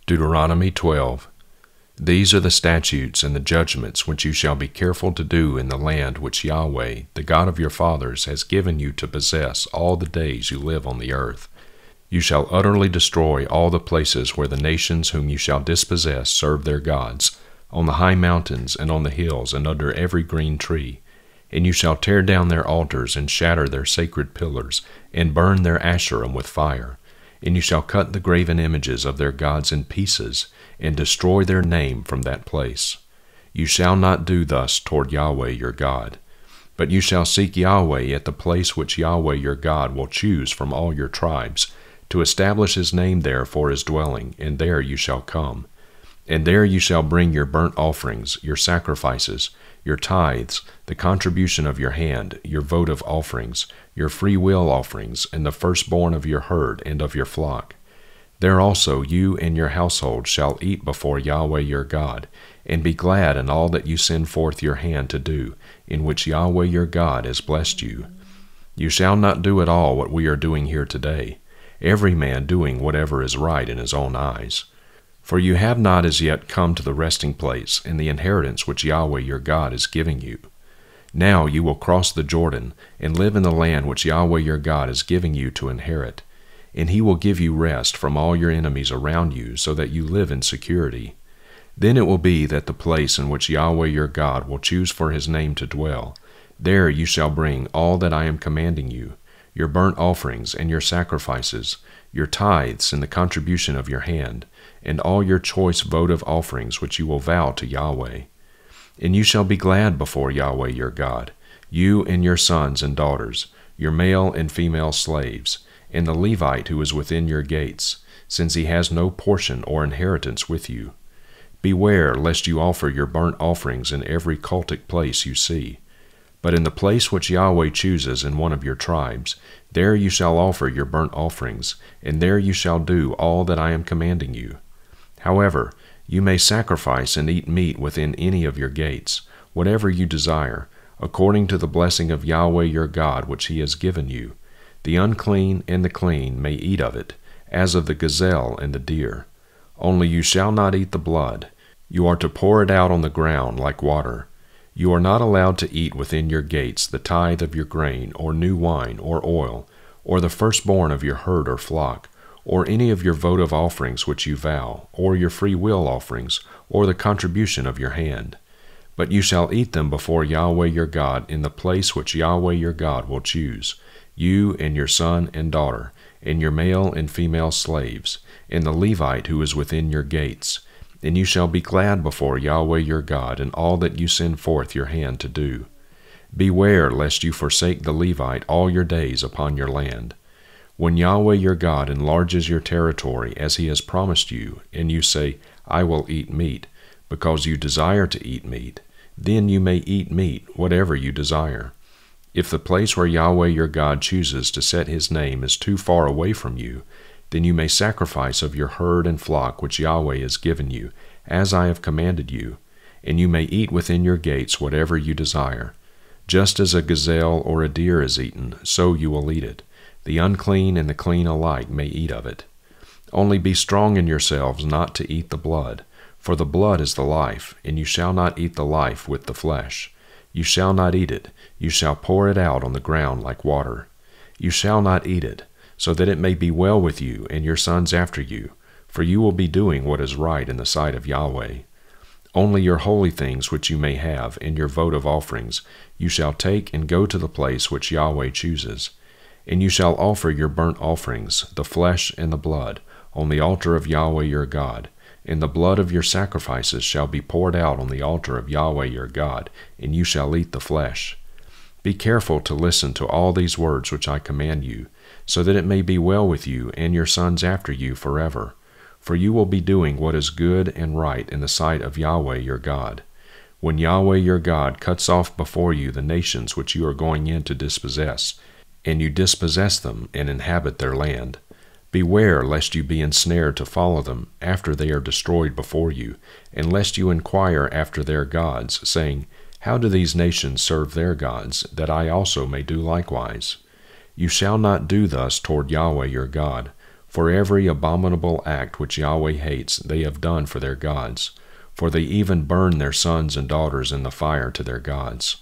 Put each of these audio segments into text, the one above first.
Deuteronomy 12. These are the statutes and the judgments which you shall be careful to do in the land which Yahweh, the God of your fathers, has given you to possess all the days you live on the earth. You shall utterly destroy all the places where the nations whom you shall dispossess serve their gods, on the high mountains and on the hills and under every green tree. And you shall tear down their altars and shatter their sacred pillars, and burn their Asherim with fire. And you shall cut the graven images of their gods in pieces, and destroy their name from that place. You shall not do thus toward Yahweh your God. But you shall seek Yahweh at the place which Yahweh your God will choose from all your tribes, to establish his name there for his dwelling, and there you shall come. And there you shall bring your burnt offerings, your sacrifices, your tithes, the contribution of your hand, your votive offerings, your freewill offerings, and the firstborn of your herd and of your flock. There also you and your household shall eat before Yahweh your God, and be glad in all that you send forth your hand to do, in which Yahweh your God has blessed you. You shall not do at all what we are doing here today, every man doing whatever is right in his own eyes. For you have not as yet come to the resting place and the inheritance which Yahweh your God is giving you. Now you will cross the Jordan and live in the land which Yahweh your God is giving you to inherit, and he will give you rest from all your enemies around you, so that you live in security. Then it will be that the place in which Yahweh your God will choose for his name to dwell, there you shall bring all that I am commanding you, your burnt offerings and your sacrifices, your tithes and the contribution of your hand, and all your choice votive offerings which you will vow to Yahweh. And you shall be glad before Yahweh your God, you and your sons and daughters, your male and female slaves, and the Levite who is within your gates, since he has no portion or inheritance with you. Beware lest you offer your burnt offerings in every cultic place you see. But in the place which Yahweh chooses in one of your tribes, there you shall offer your burnt offerings, and there you shall do all that I am commanding you. However, you may sacrifice and eat meat within any of your gates, whatever you desire, according to the blessing of Yahweh your God which he has given you. The unclean and the clean may eat of it, as of the gazelle and the deer. Only you shall not eat the blood. You are to pour it out on the ground like water. You are not allowed to eat within your gates the tithe of your grain, or new wine, or oil, or the firstborn of your herd or flock, or any of your votive offerings which you vow, or your free will offerings, or the contribution of your hand. But you shall eat them before Yahweh your God in the place which Yahweh your God will choose, you and your son and daughter, and your male and female slaves, and the Levite who is within your gates. And you shall be glad before Yahweh your God in all that you send forth your hand to do. Beware lest you forsake the Levite all your days upon your land. When Yahweh your God enlarges your territory as he has promised you, and you say, I will eat meat, because you desire to eat meat, then you may eat meat, whatever you desire. If the place where Yahweh your God chooses to set his name is too far away from you, then you may sacrifice of your herd and flock which Yahweh has given you, as I have commanded you, and you may eat within your gates whatever you desire. Just as a gazelle or a deer is eaten, so you will eat it. The unclean and the clean alike may eat of it. Only be strong in yourselves not to eat the blood, for the blood is the life, and you shall not eat the life with the flesh. You shall not eat it, you shall pour it out on the ground like water. You shall not eat it, so that it may be well with you and your sons after you, for you will be doing what is right in the sight of Yahweh. Only your holy things which you may have, and your votive offerings, you shall take and go to the place which Yahweh chooses. And you shall offer your burnt offerings, the flesh and the blood, on the altar of Yahweh your God, and the blood of your sacrifices shall be poured out on the altar of Yahweh your God, and you shall eat the flesh. Be careful to listen to all these words which I command you, so that it may be well with you and your sons after you forever. For you will be doing what is good and right in the sight of Yahweh your God. When Yahweh your God cuts off before you the nations which you are going in to dispossess, and you dispossess them and inhabit their land, beware lest you be ensnared to follow them after they are destroyed before you, and lest you inquire after their gods, saying, How do these nations serve their gods, that I also may do likewise? You shall not do thus toward Yahweh your God, For every abominable act which Yahweh hates they have done for their gods, for they even burn their sons and daughters in the fire to their gods.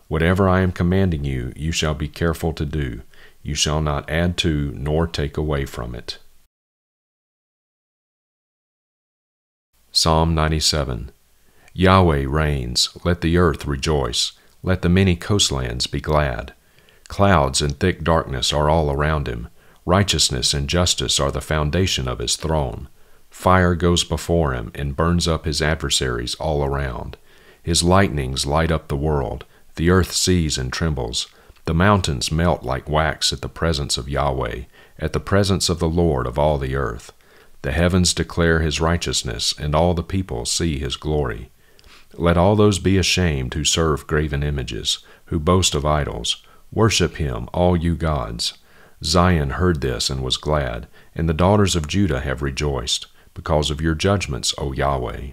Whatever I am commanding you, you shall be careful to do. You shall not add to nor take away from it. Psalm 97. Yahweh reigns, let the earth rejoice, let the many coastlands be glad. Clouds and thick darkness are all around him. Righteousness and justice are the foundation of his throne. Fire goes before him and burns up his adversaries all around. His lightnings light up the world. The earth sees and trembles. The mountains melt like wax at the presence of Yahweh, at the presence of the Lord of all the earth. The heavens declare his righteousness, and all the people see his glory. Let all those be ashamed who serve graven images, who boast of idols. Worship him, all you gods. Zion heard this and was glad, and the daughters of Judah have rejoiced, because of your judgments, O Yahweh.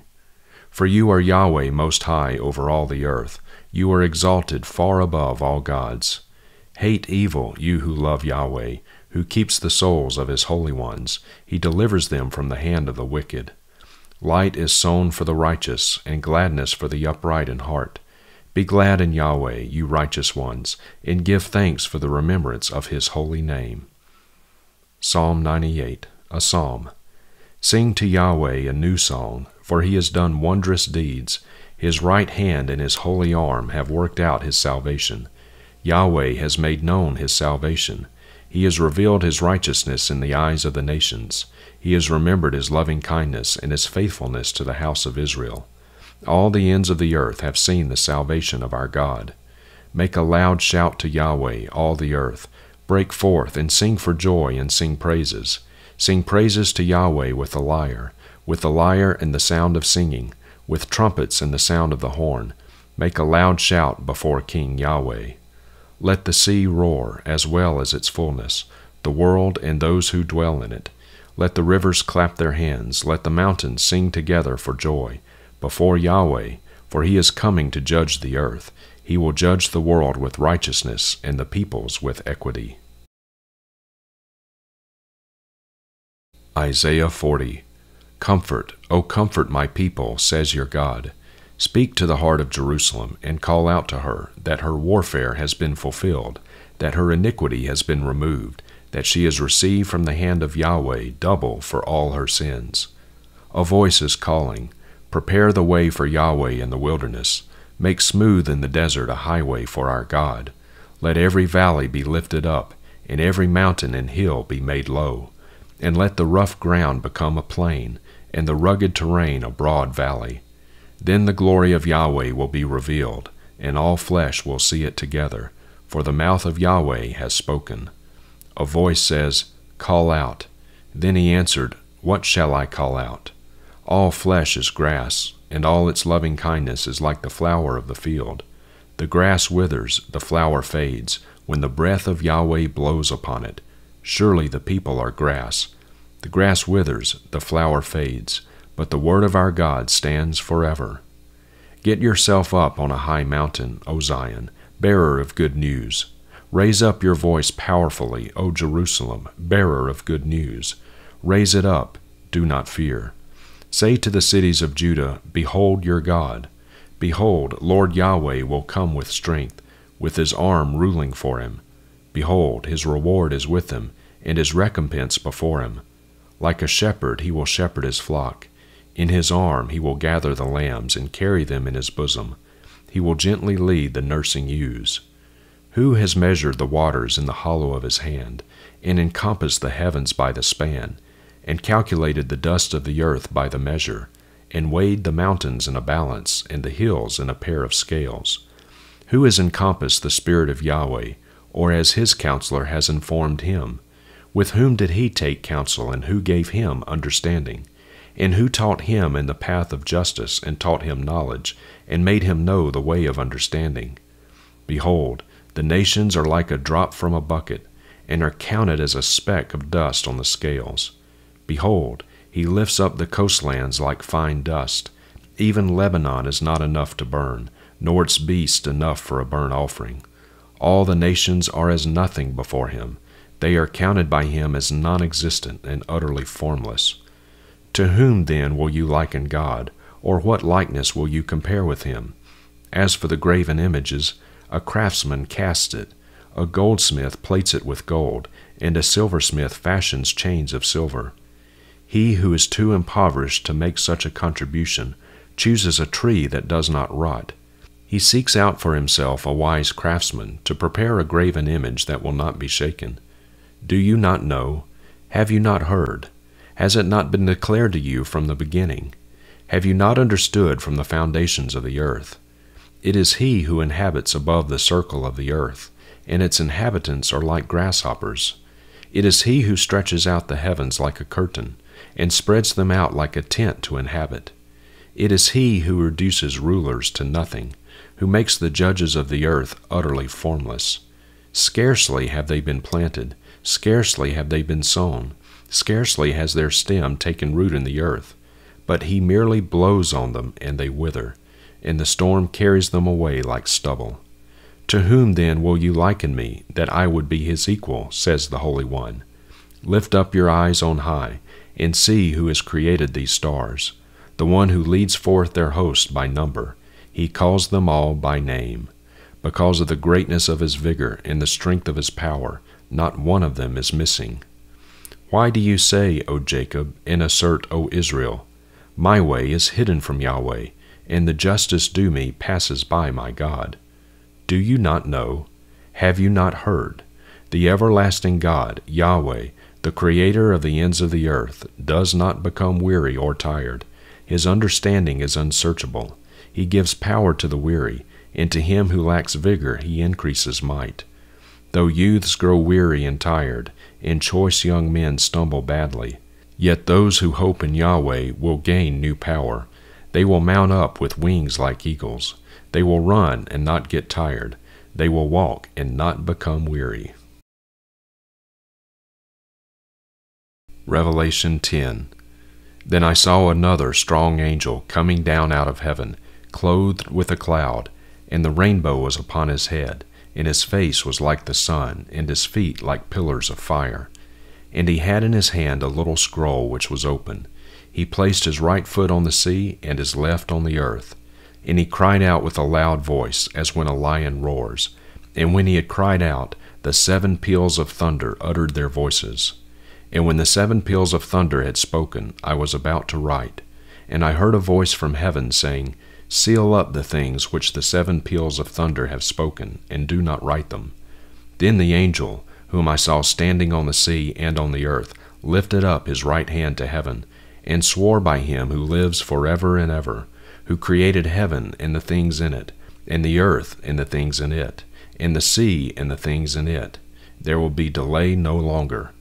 For you are Yahweh most high over all the earth. You are exalted far above all gods. Hate evil, you who love Yahweh, who keeps the souls of his holy ones. He delivers them from the hand of the wicked. Light is sown for the righteous, and gladness for the upright in heart. Be glad in Yahweh, you righteous ones, and give thanks for the remembrance of his holy name. Psalm 98, a psalm. Sing to Yahweh a new song, for he has done wondrous deeds. His right hand and his holy arm have worked out his salvation. Yahweh has made known his salvation. He has revealed his righteousness in the eyes of the nations. He has remembered his loving kindness and his faithfulness to the house of Israel. All the ends of the earth have seen the salvation of our God. Make a loud shout to Yahweh, all the earth. Break forth and sing for joy and sing praises. Sing praises to Yahweh with the lyre and the sound of singing, with trumpets and the sound of the horn. Make a loud shout before King Yahweh. Let the sea roar, as well as its fullness, the world and those who dwell in it. Let the rivers clap their hands, let the mountains sing together for joy, before Yahweh, for he is coming to judge the earth. He will judge the world with righteousness and the peoples with equity. Isaiah 40. Comfort, O comfort my people, says your God. Speak to the heart of Jerusalem, and call out to her, that her warfare has been fulfilled, that her iniquity has been removed, that she has received from the hand of Yahweh double for all her sins. A voice is calling, prepare the way for Yahweh in the wilderness, make smooth in the desert a highway for our God. Let every valley be lifted up, and every mountain and hill be made low, and let the rough ground become a plain, and the rugged terrain a broad valley. Then the glory of Yahweh will be revealed, and all flesh will see it together, for the mouth of Yahweh has spoken. A voice says, Call out. Then he answered, What shall I call out? All flesh is grass, and all its loving kindness is like the flower of the field. The grass withers, the flower fades, when the breath of Yahweh blows upon it. Surely the people are grass. The grass withers, the flower fades, but the word of our God stands forever. Get yourself up on a high mountain, O Zion, bearer of good news. Raise up your voice powerfully, O Jerusalem, bearer of good news. Raise it up, do not fear. Say to the cities of Judah, Behold your God. Behold, Lord Yahweh will come with strength, with his arm ruling for him. Behold, his reward is with him, and his recompense before him. Like a shepherd he will shepherd his flock. In his arm he will gather the lambs and carry them in his bosom. He will gently lead the nursing ewes. Who has measured the waters in the hollow of his hand, and encompassed the heavens by the span, and calculated the dust of the earth by the measure, and weighed the mountains in a balance, and the hills in a pair of scales? Who has encompassed the Spirit of Yahweh, or as his counselor has informed him? With whom did he take counsel, and who gave him understanding? And who taught him in the path of justice, and taught him knowledge, and made him know the way of understanding? Behold, the nations are like a drop from a bucket, and are counted as a speck of dust on the scales. Behold, he lifts up the coastlands like fine dust. Even Lebanon is not enough to burn, nor its beasts enough for a burnt offering. All the nations are as nothing before him. They are counted by him as non-existent and utterly formless. To whom then will you liken God, or what likeness will you compare with him? As for the graven images, a craftsman casts it, a goldsmith plates it with gold, and a silversmith fashions chains of silver. He who is too impoverished to make such a contribution chooses a tree that does not rot. He seeks out for himself a wise craftsman to prepare a graven image that will not be shaken. Do you not know? Have you not heard? Has it not been declared to you from the beginning? Have you not understood from the foundations of the earth? It is he who inhabits above the circle of the earth, and its inhabitants are like grasshoppers. It is he who stretches out the heavens like a curtain, and spreads them out like a tent to inhabit. It is he who reduces rulers to nothing, who makes the judges of the earth utterly formless. Scarcely have they been planted, scarcely have they been sown, scarcely has their stem taken root in the earth, but he merely blows on them, and they wither, and the storm carries them away like stubble. To whom then will you liken me, that I would be his equal, says the Holy One? Lift up your eyes on high, and see who has created these stars, the one who leads forth their host by number. He calls them all by name. Because of the greatness of his vigor and the strength of his power, not one of them is missing. Why do you say, O Jacob, and assert, O Israel, my way is hidden from Yahweh, and the justice due me passes by my God? Do you not know? Have you not heard? The everlasting God, Yahweh, the Creator of the ends of the earth, does not become weary or tired. His understanding is unsearchable. He gives power to the weary, and to him who lacks vigor he increases might. Though youths grow weary and tired, and choice young men stumble badly, yet those who hope in Yahweh will gain new power. They will mount up with wings like eagles. They will run and not get tired. They will walk and not become weary. Revelation 10. Then I saw another strong angel coming down out of heaven, clothed with a cloud, and the rainbow was upon his head, and his face was like the sun, and his feet like pillars of fire. And he had in his hand a little scroll which was open. He placed his right foot on the sea, and his left on the earth. And he cried out with a loud voice, as when a lion roars. And when he had cried out, the 7 peals of thunder uttered their voices. And when the 7 peals of thunder had spoken, I was about to write. And I heard a voice from heaven saying, Seal up the things which the 7 peals of thunder have spoken, and do not write them. Then the angel, whom I saw standing on the sea and on the earth, lifted up his right hand to heaven, and swore by him who lives forever and ever, who created heaven and the things in it, and the earth and the things in it, and the sea and the things in it. There will be delay no longer.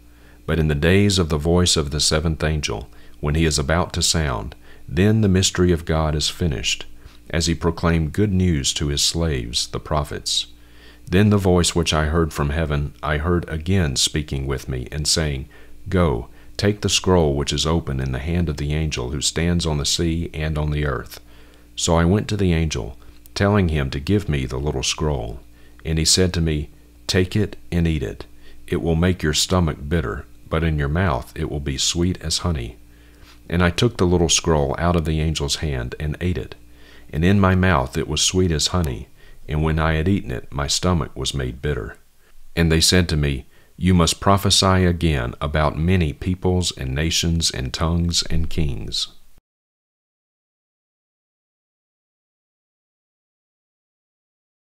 But in the days of the voice of the 7th angel, when he is about to sound, then the mystery of God is finished, as he proclaimed good news to his slaves, the prophets. Then the voice which I heard from heaven, I heard again speaking with me, and saying, Go, take the scroll which is open in the hand of the angel who stands on the sea and on the earth. So I went to the angel, telling him to give me the little scroll. And he said to me, Take it and eat it. It will make your stomach bitter, but in your mouth it will be sweet as honey. And I took the little scroll out of the angel's hand and ate it. And in my mouth it was sweet as honey, and when I had eaten it, my stomach was made bitter. And they said to me, You must prophesy again about many peoples and nations and tongues and kings.